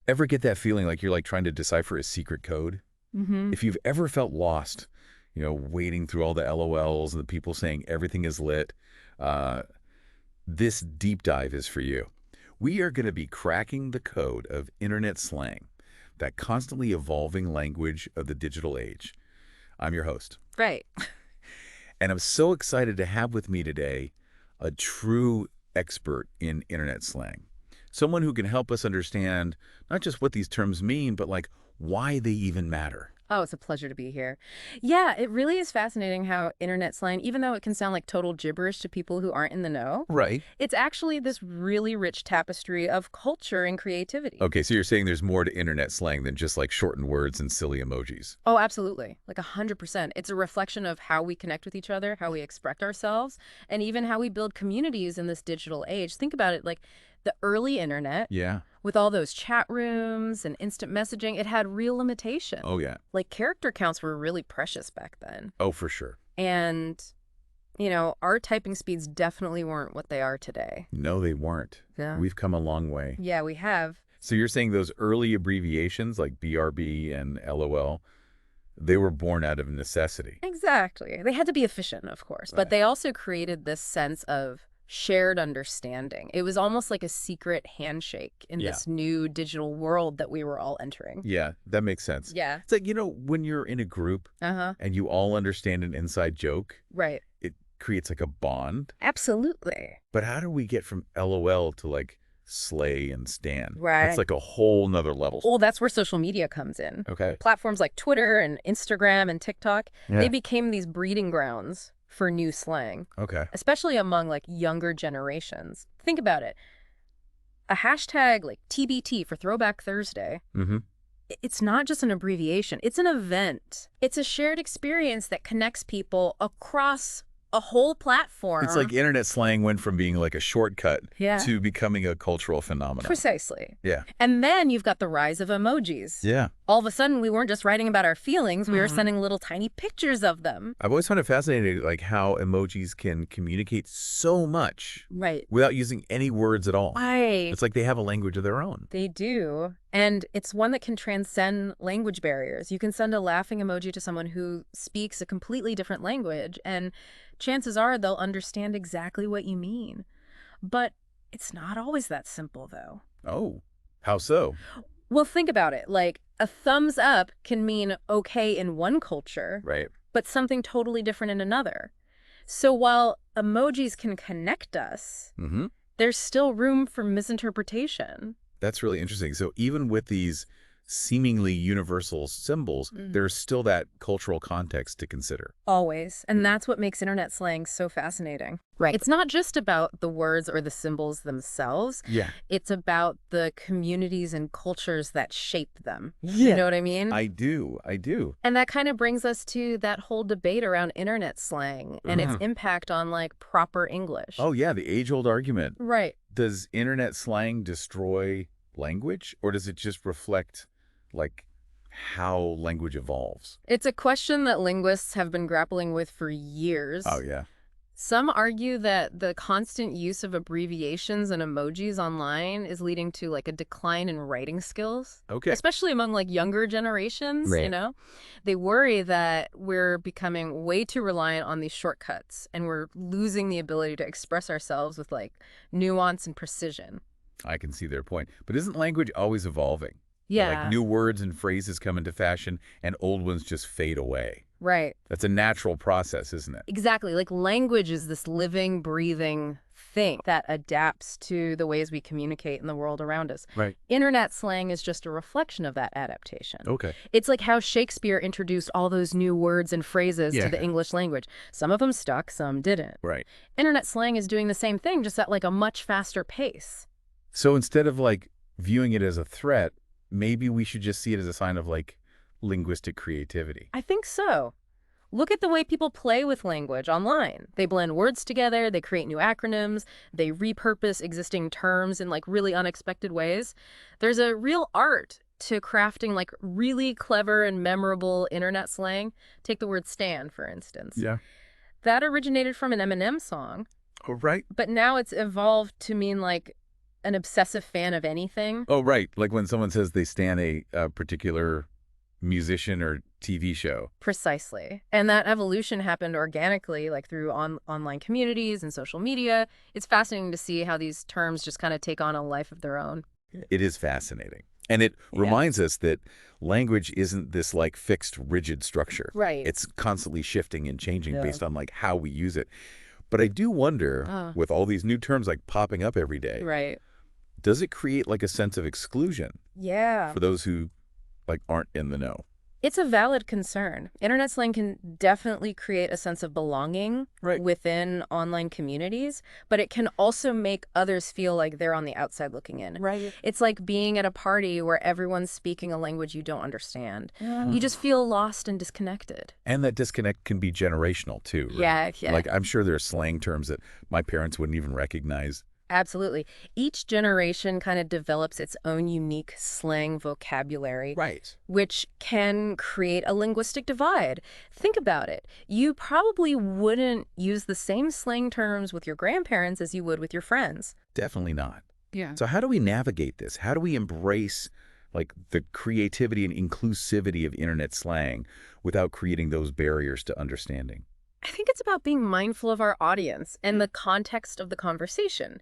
Ever get that feeling like you're like trying to decipher a secret code? Mm-hmm. If you've ever felt lost, wading through all the LOLs and the people saying everything is lit, uh, this deep dive is for you. We are going to be cracking the code of internet slang, that constantly evolving language of the digital age. I'm your host, Right. and I'm so excited to have with me today a true expert in internet slang. Someone who can help us understand not just what these terms mean, but like why they even matter. Oh, it's a pleasure to be here. Yeah, it really is fascinating how internet slang, even though it can sound like total gibberish to people who aren't in the know, Right. it's actually this really rich tapestry of culture and creativity. Okay, so you're saying there's more to internet slang than just like shortened words and silly emojis. Oh, absolutely. Like 100%. It's a reflection of how we connect with each other, how we express ourselves, and even how we build communities in this digital age. Think about it, like the early internet, Yeah. with all those chat rooms and instant messaging, it had real limitations. Oh, yeah. Like character counts were really precious back then. Oh, for sure. And, our typing speeds definitely weren't what they are today. No, they weren't. Yeah. We've come a long way. Yeah, we have. So you're saying those early abbreviations like BRB and LOL, they were born out of necessity. Exactly. They had to be efficient, of course, but Right. they also created this sense of shared understanding. It was almost like a secret handshake in Yeah. this new digital world that we were all entering. Yeah, that makes sense. Yeah. It's like, when you're in a group Uh-huh. and you all understand an inside joke, Right. it creates like a bond. Absolutely. But how do we get from LOL to like slay and stan? Right. That's like a whole nother level. Well, that's where social media comes in. Okay. Platforms like Twitter and Instagram and TikTok, Yeah. they became these breeding grounds for new slang, Okay. especially among like younger generations. Think about it. A hashtag like TBT for Throwback Thursday, Mm-hmm. it's not just an abbreviation, it's an event. It's a shared experience that connects people across a whole platform. It's like internet slang went from being like a shortcut Yeah. to becoming a cultural phenomenon. Precisely. Yeah. And then you've got the rise of emojis. Yeah. All of a sudden, we weren't just writing about our feelings, we were Mhm. sending little tiny pictures of them. I've always found it fascinating, like how emojis can communicate so much Right. without using any words at all. Right. It's like they have a language of their own. They do. And it's one that can transcend language barriers. You can send a laughing emoji to someone who speaks a completely different language, and chances are they'll understand exactly what you mean. But it's not always that simple, though. Oh, how so? Well, think about it. Like, a thumbs up can mean okay in one culture, Right. but something totally different in another. So while emojis can connect us, Mm-hmm. there's still room for misinterpretation. That's really interesting. So even with these seemingly universal symbols, Mhm. there's still that cultural context to consider. Always. And that's what makes internet slang so fascinating. Right. It's not just about the words or the symbols themselves. Yeah. It's about the communities and cultures that shape them. Yeah. You know what I mean? I do. And that kind of brings us to that whole debate around internet slang and its impact on like proper English. Oh, yeah, the age-old argument. Right. Does internet slang destroy language, or does it just reflect, like, how language evolves? It's a question that linguists have been grappling with for years. Oh, yeah. Some argue that the constant use of abbreviations and emojis online is leading to like a decline in writing skills. Okay. Especially among like younger generations, Right. They worry that we're becoming way too reliant on these shortcuts and we're losing the ability to express ourselves with like nuance and precision. I can see their point. But isn't language always evolving? Yeah. Like new words and phrases come into fashion and old ones just fade away. Right. That's a natural process, isn't it? Exactly. Like language is this living, breathing thing that adapts to the ways we communicate in the world around us. Right. Internet slang is just a reflection of that adaptation. Okay. It's like how Shakespeare introduced all those new words and phrases Yeah. to the English language. Some of them stuck, some didn't. Right. Internet slang is doing the same thing, just at like a much faster pace. So instead of like viewing it as a threat, maybe we should just see it as a sign of like linguistic creativity. I think so. Look at the way people play with language online. They blend words together, they create new acronyms, they repurpose existing terms in like really unexpected ways. There's a real art to crafting like really clever and memorable internet slang. Take the word stan, for instance. Yeah. That originated from an Eminem song, Oh, right. but now it's evolved to mean like an obsessive fan of anything. Oh, right. Like when someone says they stan a particular musician or TV show. Precisely. And that evolution happened organically, like through online communities and social media. It's fascinating to see how these terms just kind of take on a life of their own. It is fascinating. And it Yeah. reminds us that language isn't this like fixed, rigid structure. Right. It's constantly shifting and changing Yeah. based on like how we use it. But I do wonder, Oh, with all these new terms like popping up every day, right. does it create like a sense of exclusion Yeah. for those who like aren't in the know? It's a valid concern. Internet slang can definitely create a sense of belonging Right. within online communities, but it can also make others feel like they're on the outside looking in. Right. It's like being at a party where everyone's speaking a language you don't understand. You just feel lost and disconnected. And that disconnect can be generational too, right? Yeah. Like I'm sure there are slang terms that my parents wouldn't even recognize. Absolutely. Each generation kind of develops its own unique slang vocabulary, Right. which can create a linguistic divide. Think about it. You probably wouldn't use the same slang terms with your grandparents as you would with your friends. Definitely not. Yeah. So how do we navigate this? How do we embrace like the creativity and inclusivity of internet slang without creating those barriers to understanding? I think it's about being mindful of our audience and the context of the conversation.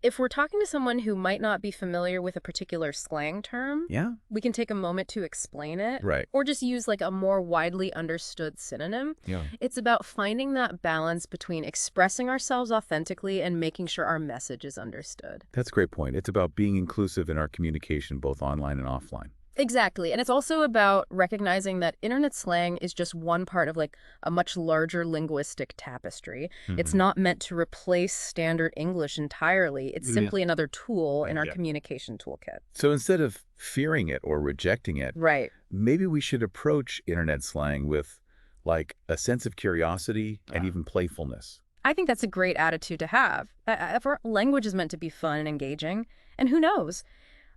If we're talking to someone who might not be familiar with a particular slang term, Yeah. we can take a moment to explain it Right. or just use like a more widely understood synonym. Yeah. It's about finding that balance between expressing ourselves authentically and making sure our message is understood. That's a great point. It's about being inclusive in our communication, both online and offline. Exactly. And it's also about recognizing that internet slang is just one part of like a much larger linguistic tapestry. It's Mhm. not meant to replace standard English entirely. It's Yeah. simply another tool in our Yeah. communication toolkit. So instead of fearing it or rejecting it, Right. maybe we should approach internet slang with like a sense of curiosity and even playfulness. I think that's a great attitude to have. If our language is meant to be fun and engaging, and who knows,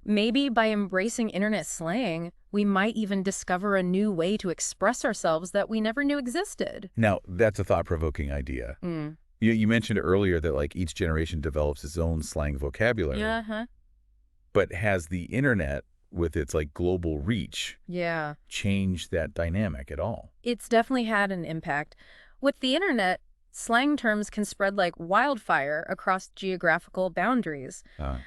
maybe by embracing internet slang, we might even discover a new way to express ourselves that we never knew existed. Now, that's a thought-provoking idea. Mm. You mentioned earlier that like each generation develops its own slang vocabulary, Yeah, but has the internet with its like global reach yeah. changed that dynamic at all? It's definitely had an impact. With the internet, slang terms can spread like wildfire across geographical boundaries.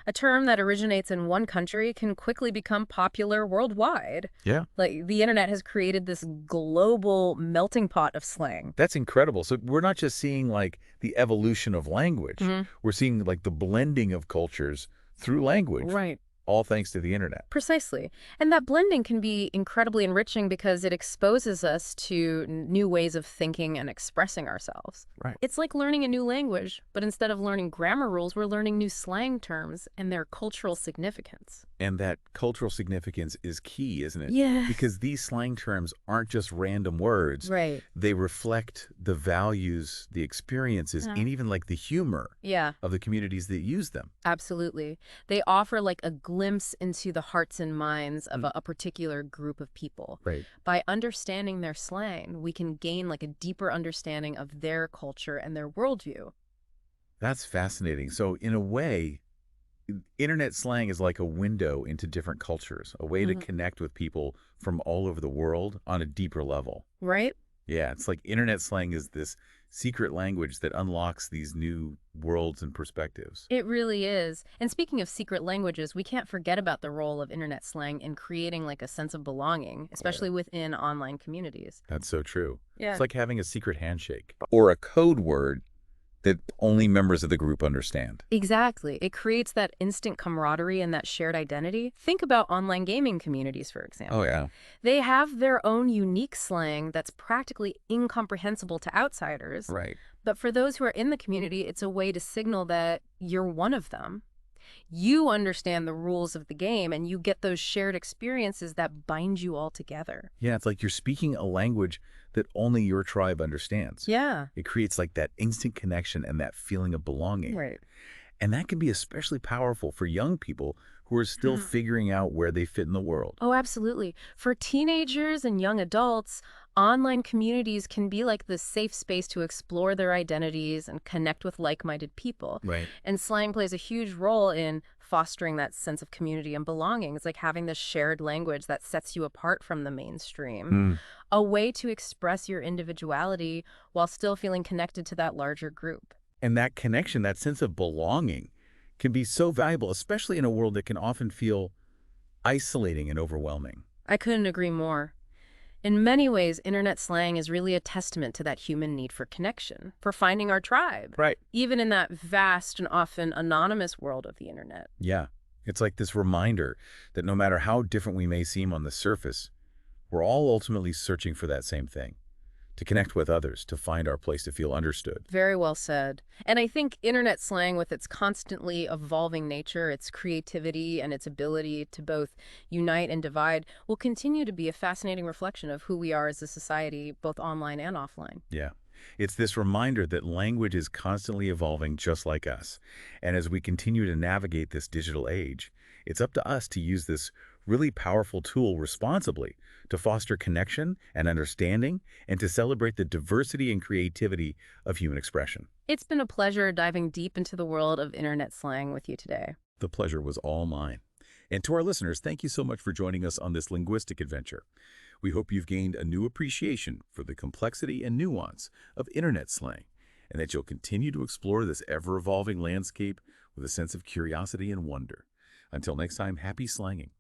A term that originates in one country can quickly become popular worldwide. Yeah. Like the internet has created this global melting pot of slang. That's incredible. So we're not just seeing like the evolution of language. Mhm. We're seeing like the blending of cultures through language, Right. all thanks to the internet. Precisely. And that blending can be incredibly enriching because it exposes us to new ways of thinking and expressing ourselves. Right. It's like learning a new language, but instead of learning grammar rules, we're learning new slang terms and their cultural significance. And that cultural significance is key, isn't it? Yeah. Because these slang terms aren't just random words. Right. They reflect the values, the experiences, Yeah. and even like the humor Yeah, of the communities that use them. absolutely. They offer like a glimpse into the hearts and minds of a particular group of people. Right. By understanding their slang, we can gain like a deeper understanding of their culture and their worldview. That's fascinating. So in a way, internet slang is like a window into different cultures, a way to Mhm. connect with people from all over the world on a deeper level. Right? Yeah, it's like internet slang is this secret language that unlocks these new worlds and perspectives. It really is. And speaking of secret languages, we can't forget about the role of internet slang in creating like a sense of belonging, especially within online communities. That's so true. Yeah. It's like having a secret handshake or a code word that only members of the group understand. Exactly. It creates that instant camaraderie and that shared identity. Think about online gaming communities, for example. Oh, yeah. They have their own unique slang that's practically incomprehensible to outsiders. Right. But for those who are in the community, it's a way to signal that you're one of them. You understand the rules of the game and you get those shared experiences that bind you all together. Yeah, it's like you're speaking a language that only your tribe understands. Yeah. It creates like that instant connection and that feeling of belonging. Right. And that can be especially powerful for young people who are still figuring out where they fit in the world. Oh, absolutely. For teenagers and young adults, online communities can be like the safe space to explore their identities and connect with like-minded people. Right. And slang plays a huge role in fostering that sense of community and belonging. It's like having this shared language that sets you apart from the mainstream, Hmm. a way to express your individuality while still feeling connected to that larger group. And that connection, that sense of belonging, can be so valuable, especially in a world that can often feel isolating and overwhelming. I couldn't agree more. In many ways, internet slang is really a testament to that human need for connection, for finding our tribe, Right. even in that vast and often anonymous world of the internet. Yeah. It's like this reminder that no matter how different we may seem on the surface, we're all ultimately searching for that same thing, to connect with others, to find our place, to feel understood. Very well said. And I think internet slang, with its constantly evolving nature, its creativity, and its ability to both unite and divide, will continue to be a fascinating reflection of who we are as a society, both online and offline. Yeah. It's this reminder that language is constantly evolving just like us. And as we continue to navigate this digital age, it's up to us to use this really powerful tool responsibly to foster connection and understanding and to celebrate the diversity and creativity of human expression. It's been a pleasure diving deep into the world of internet slang with you today. The pleasure was all mine. And to our listeners, thank you so much for joining us on this linguistic adventure. We hope you've gained a new appreciation for the complexity and nuance of internet slang, and that you'll continue to explore this ever-evolving landscape with a sense of curiosity and wonder. Until next time, happy slanging.